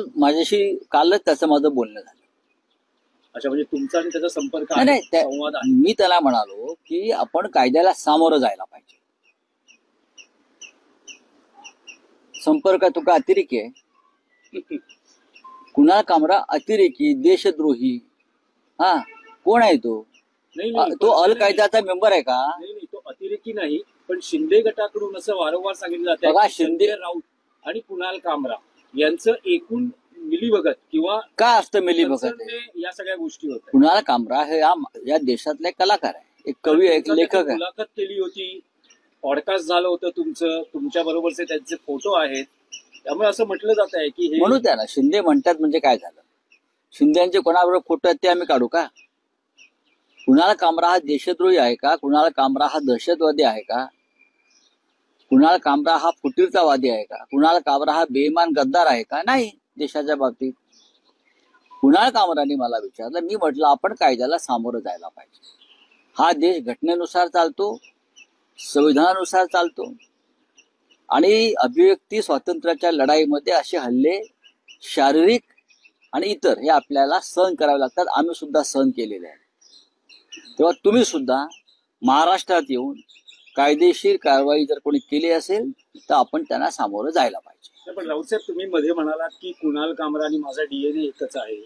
बिलकुल माझ्याशी कालच त्याचं माझं बोलणं झालं. अच्छा, म्हणजे तुमचा आणि त्याचा संपर्क नाही, आहे, नाही, संवाद आहे. मी त्याला म्हणालो की आपण कायद्याला सामोरं जायला पाहिजे. संपर्क तुका अतिरेकी आहे. कुणाल कामरा अतिरेकी, देशद्रोही. हा, कोण आहे तो? नाही नाही, तो पण अल नाही, कायद्याचा मेंबर आहे का? नाही नाही, तो अतिरेकी नाही, पण शिंदे गटाकडून असं वारंवार सांगितलं जातं बघा, की संजय राऊत आणि कुणाल कामरा यांचं एकूण मिलीभगत किंवा का असतं मिलीभगत आहे? कन्सर्नने या सगळ्या गोष्टी होत्या. कुणाल कामरा हे या देशातले कलाकार आहे, एक कवी आहे, एक तुमचा लेखक त्याची आहे. मुलाखत केली होती, पॉडकास्ट झालं होतं तुमचं, तुमच्या बरोबरचे त्यांचे फोटो आहेत. त्यामुळे असं म्हटलं जात आहे की हे म्हणू त्याला शिंदे म्हणतात म्हणजे काय झालं? शिंदेचे कोणाबरोबर फोटो आहेत ते आम्ही काढू का? कुणाल कामरा हा देशद्रोही आहे का? कुणाल कामरा हा दहशतवादी आहे का? कुणाल कामरा हा फुटीरतावादी आहे का? कुणाल कामरा हा बेईमान गद्दार आहे का? नाही. देशाच्या बाबतीत कुणाल कामराने मला विचारलं, मी म्हटलं आपण कायद्याला सामोरं जायला पाहिजे. हा देश घटनेनुसार चालतो, संविधानानुसार चालतो आणि अभिव्यक्ती स्वातंत्र्याच्या लढाईमध्ये असे हल्ले शारीरिक आणि इतर हे आपल्याला सहन करावे लागतात. आम्ही सुद्धा सहन केलेले आहे. तेव्हा तुम्ही सुद्धा महाराष्ट्रात येऊन कायदेशीर कारवाई जर कोणी केली असेल तर आपण त्यांना सामोरं जायला पाहिजे. पण राऊत साहेब, तुम्ही मध्ये म्हणालात की कुणाल कामरा आणि माझा डीएनए एकच आहे.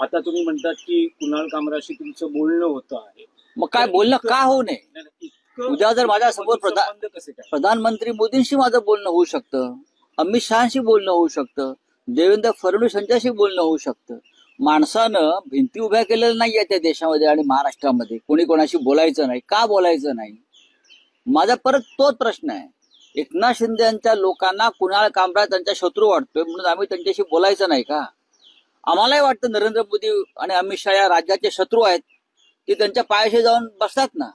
आता तुम्ही म्हणतात की कुणाल कामराशी तुमचं बोलणं होतं आहे. मग काय बोलणं का होऊ नये? उद्या जर माझ्या समोर प्रधानमंत्री मोदींशी माझं बोलणं होऊ शकतं, अमित शहाशी बोलणं होऊ शकतं, देवेंद्र फडणवीस यांच्याशी बोलणं होऊ शकतं. माणसानं भिंती उभ्या केलेल्या नाहीये त्या देशामध्ये आणि महाराष्ट्रामध्ये. कोणी कोणाशी बोलायचं नाही, का बोलायचं नाही? माझा परत तोच प्रश्न आहे. एकनाथ शिंदे यांच्या लोकांना कुणाल कामरा त्यांचा शत्रू वाटतोय म्हणून आम्ही त्यांच्याशी बोलायचं नाही का? आम्हालाही वाटतं नरेंद्र मोदी आणि अमित शहा या राज्याचे शत्रू आहेत, ते त्यांच्या पायाशी जाऊन बसतात ना.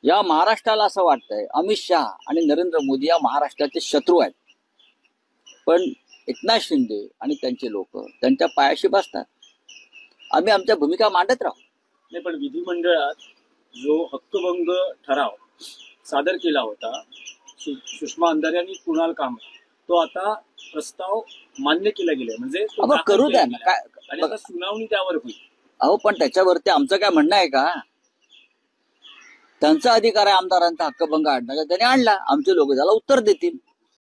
या महाराष्ट्राला असं वाटतंय अमित शहा आणि नरेंद्र मोदी या महाराष्ट्राचे शत्रू आहेत, पण एकनाथ शिंदे आणि त्यांचे लोक त्यांच्या पायाशी बसतात. आम्ही आमच्या भूमिका मांडत राहू. नाही, पण विधिमंडळात जो हक्कभंग ठराव सादर केला होता सुषमा अंधारे आणि कुणाल कामरा, तो आता प्रस्ताव मान्य केला गेलाय, म्हणजे करू द्या ना. आणि आता सुनावणी त्यावर होईल. अहो, पण त्याच्यावरती आमचं काय म्हणणं आहे का? त्यांचा अधिकार आहे आमदारांचा हक्कभंग आणण्याचा, त्याने आणला, आमचे लोक त्याला उत्तर देतील.